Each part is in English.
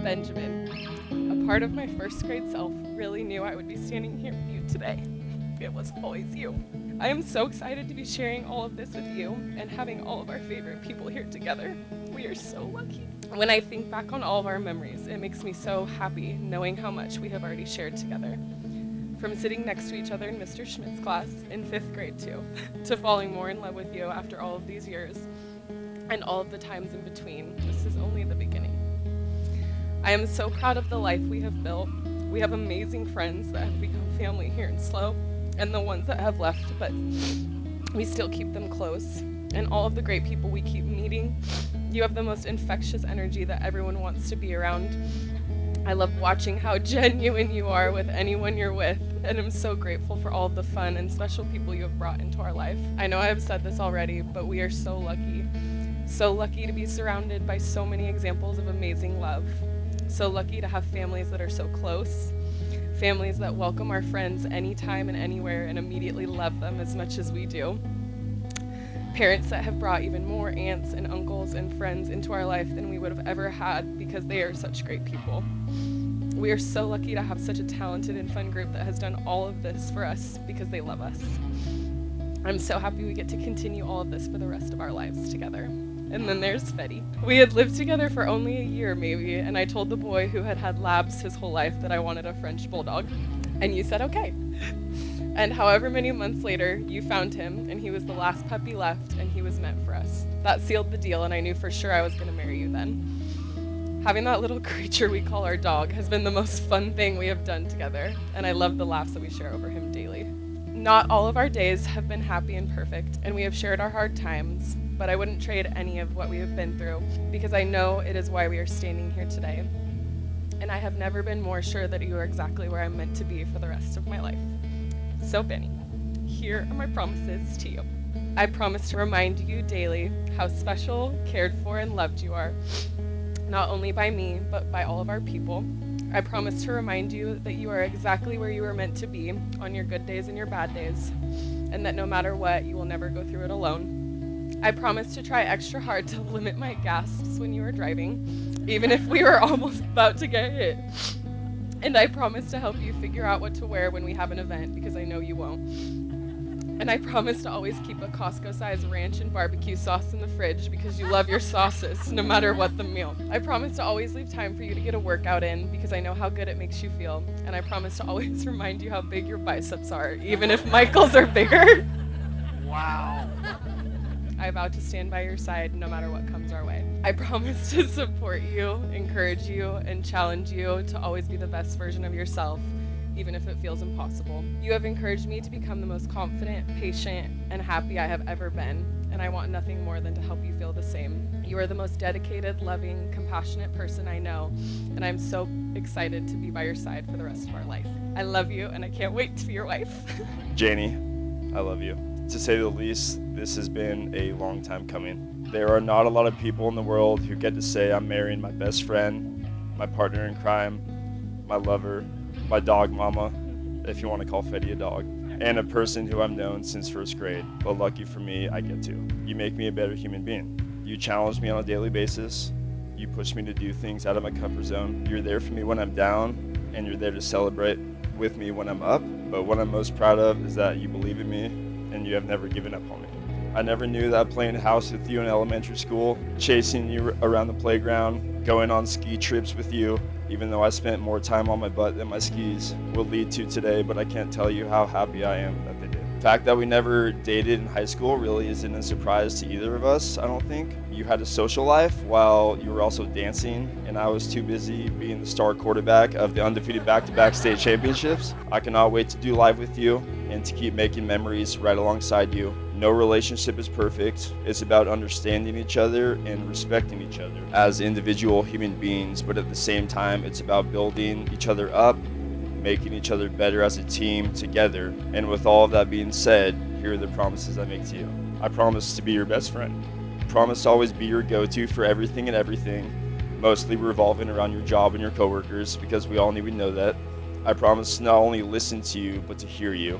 Benjamin, a part of my first grade self really knew I would be standing here with you today. It was always you. I am so excited to be sharing all of this with you and having all of our favorite people here together. We are so lucky. When I think back on all of our memories, it makes me so happy knowing how much we have already shared together. From sitting next to each other in Mr. Schmidt's class in 5th grade too, to falling more in love with you after all of these years, and all of the times in between, this is only the beginning. I am so proud of the life we have built. We have amazing friends that have become family here in SLO, and the ones that have left, but we still keep them close. And all of the great people we keep meeting. You have the most infectious energy that everyone wants to be around. I love watching how genuine you are with anyone you're with, and I'm so grateful for all of the fun and special people you have brought into our life. I know I have said this already, but we are so lucky to be surrounded by so many examples of amazing love, so lucky to have families that are so close, families that welcome our friends anytime and anywhere and immediately love them as much as we do. Parents that have brought even more aunts and uncles and friends into our life than we would have ever had because they are such great people. We are so lucky to have such a talented and fun group that has done all of this for us because they love us. I'm so happy we get to continue all of this for the rest of our lives together. And then there's Fetty. We had lived together for only a year maybe, and I told the boy who had had labs his whole life that I wanted a French bulldog, and you said okay. And however many months later, you found him, and he was the last puppy left, and he was meant for us. That sealed the deal, and I knew for sure I was going to marry you then. Having that little creature we call our dog has been the most fun thing we have done together, and I love the laughs that we share over him daily. Not all of our days have been happy and perfect, and we have shared our hard times, but I wouldn't trade any of what we have been through, because I know it is why we are standing here today. And I have never been more sure that you are exactly where I'm meant to be for the rest of my life. So Benny, here are my promises to you. I promise to remind you daily how special, cared for, and loved you are, not only by me, but by all of our people. I promise to remind you that you are exactly where you were meant to be on your good days and your bad days, and that no matter what, you will never go through it alone. I promise to try extra hard to limit my gasps when you are driving, even if we were almost about to get hit. And I promise to help you figure out what to wear when we have an event, because I know you won't. And I promise to always keep a Costco-sized ranch and barbecue sauce in the fridge because you love your sauces, no matter what the meal. I promise to always leave time for you to get a workout in because I know how good it makes you feel. And I promise to always remind you how big your biceps are, even if Michael's are bigger. Wow. I vow to stand by your side no matter what comes our way. I promise to support you, encourage you, and challenge you to always be the best version of yourself, even if it feels impossible. You have encouraged me to become the most confident, patient, and happy I have ever been, and I want nothing more than to help you feel the same. You are the most dedicated, loving, compassionate person I know, and I'm so excited to be by your side for the rest of our life. I love you, and I can't wait to be your wife. Janie, I love you. To say the least, this has been a long time coming. There are not a lot of people in the world who get to say I'm marrying my best friend, my partner in crime, my lover, my dog mama, if you want to call Fetty a dog, and a person who I've known since 1st grade. But lucky for me, I get to. You make me a better human being. You challenge me on a daily basis. You push me to do things out of my comfort zone. You're there for me when I'm down, and you're there to celebrate with me when I'm up. But what I'm most proud of is that you believe in me, and you have never given up on me. I never knew that playing house with you in elementary school, chasing you around the playground, going on ski trips with you, even though I spent more time on my butt than my skis, will lead to today, but I can't tell you how happy I am that they did. The fact that we never dated in high school really isn't a surprise to either of us, I don't think. You had a social life while you were also dancing, and I was too busy being the star quarterback of the undefeated back-to-back state championships. I cannot wait to do live with you and to keep making memories right alongside you. No relationship is perfect. It's about understanding each other and respecting each other as individual human beings, but at the same time, it's about building each other up, making each other better as a team together. And with all of that being said, here are the promises I make to you. I promise to be your best friend. I promise to always be your go-to for everything and everything, mostly revolving around your job and your coworkers, because we all need to know that. I promise to not only listen to you, but to hear you,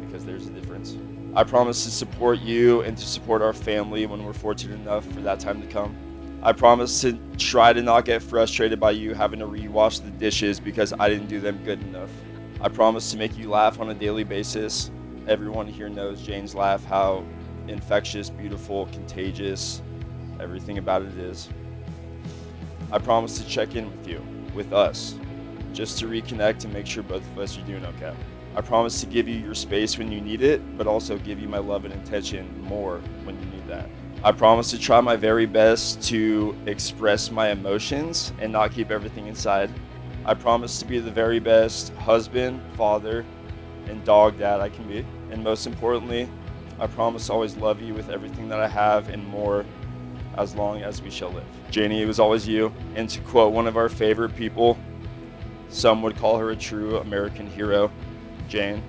because there's a difference. I promise to support you and to support our family when we're fortunate enough for that time to come. I promise to try to not get frustrated by you having to rewash the dishes because I didn't do them good enough. I promise to make you laugh on a daily basis. Everyone here knows Jane's laugh, how infectious, beautiful, contagious, everything about it is. I promise to check in with you, with us, just to reconnect and make sure both of us are doing okay. I promise to give you your space when you need it, but also give you my love and attention more when you need that. I promise to try my very best to express my emotions and not keep everything inside. I promise to be the very best husband, father, and dog dad I can be. And most importantly, I promise to always love you with everything that I have and more as long as we shall live. Janie, it was always you. And to quote one of our favorite people, some would call her a true American hero, Jane.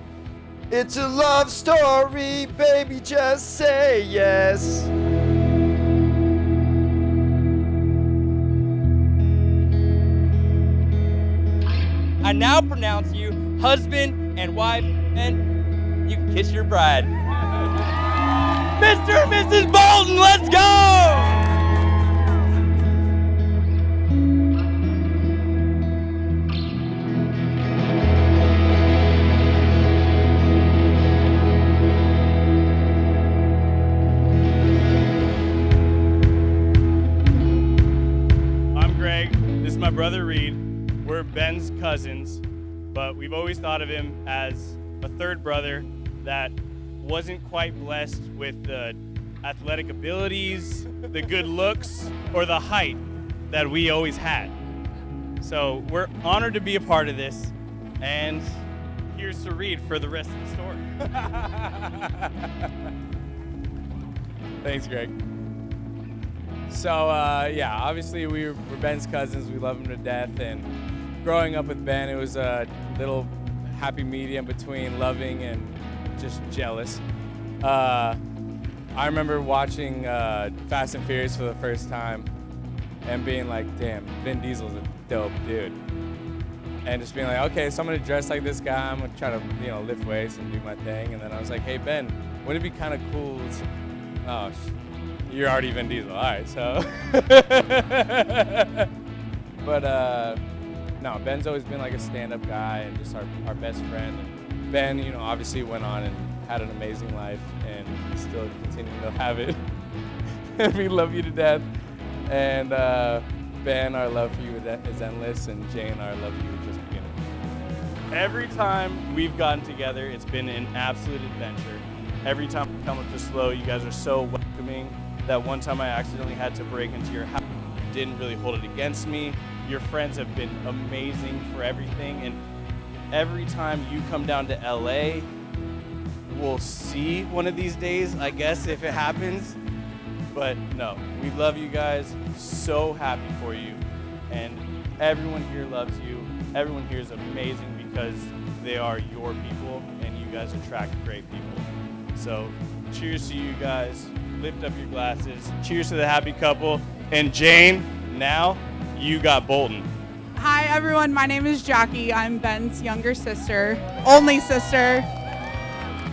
It's a love story, baby, just say yes. I now pronounce you husband and wife, and you can kiss your bride. Mr. and Mrs. Bolton, let's go! I'm Greg. This is my brother Reed. We're Ben's cousins, but we've always thought of him as a third brother that wasn't quite blessed with the athletic abilities, the good looks, or the height that we always had. So we're honored to be a part of this, and here's to Reed for the rest of the story. Thanks, Greg. So, yeah, obviously we're Ben's cousins. We love him to death. And growing up with Ben, it was a little happy medium between loving and just jealous. I remember watching Fast and Furious for the first time and being like, damn, Vin Diesel's a dope dude. And just being like, okay, so I'm going to dress like this guy. I'm going to try to, lift weights and do my thing. And then I was like, hey, Ben, wouldn't it be kind of cool you're already Vin Diesel. All right, so. But, no, Ben's always been like a stand-up guy and just our best friend. And Ben, obviously went on and had an amazing life, and he's still continuing to have it. And we love you to death. And Ben, our love for you is endless, and Jane, our love for you is just beginning. Every time we've gotten together, it's been an absolute adventure. Every time we come up to Slow, you guys are so welcoming. That one time I accidentally had to break into your house, you didn't really hold it against me. Your friends have been amazing for everything, and every time you come down to LA, we'll see one of these days, I guess, if it happens. But no, we love you guys, so happy for you, and everyone here loves you. Everyone here is amazing because they are your people, and you guys attract great people. So cheers to you guys. Lift up your glasses. Cheers to the happy couple. And Jane, now you got Bolton. Hi everyone, my name is Jackie. I'm Ben's younger sister, only sister.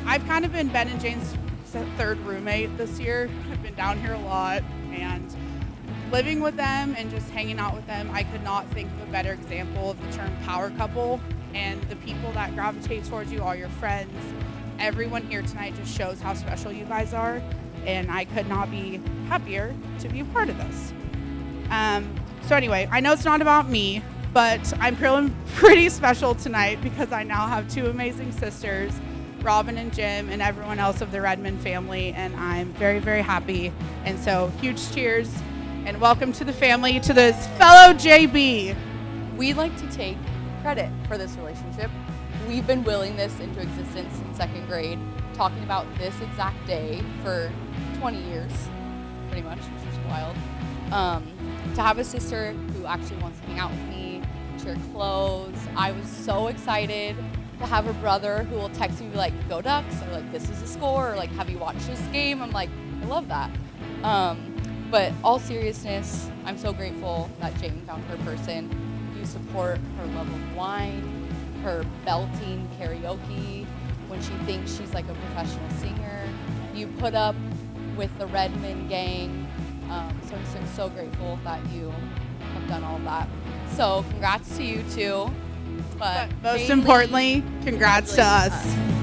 I've kind of been Ben and Jane's third roommate this year. I've been down here a lot, and living with them and just hanging out with them, I could not think of a better example of the term power couple. And the people that gravitate towards you, all your friends, everyone here tonight just shows how special you guys are. And I could not be happier to be a part of this. So anyway, I know it's not about me, but I'm feeling pretty special tonight because I now have two amazing sisters, Robin and Jim, and everyone else of the Redmond family, and I'm very, very happy. And so huge cheers and welcome to the family, to this fellow JB. We'd like to take credit for this relationship. We've been willing this into existence in second grade, talking about this exact day for 20 years, pretty much, which is wild. To have a sister who actually wants to hang out with me, share clothes. I was so excited to have a brother who will text me and be like, go Ducks, or like, this is the score, or like, have you watched this game? I'm like, I love that. But all seriousness, I'm so grateful that Jane found her person. You support her love of wine, her belting karaoke, when she thinks she's like a professional singer. You put up with the Redmond gang So I'm so grateful that you have done all of that. So congrats to you two. But Most mainly, importantly, congrats to us. congratulations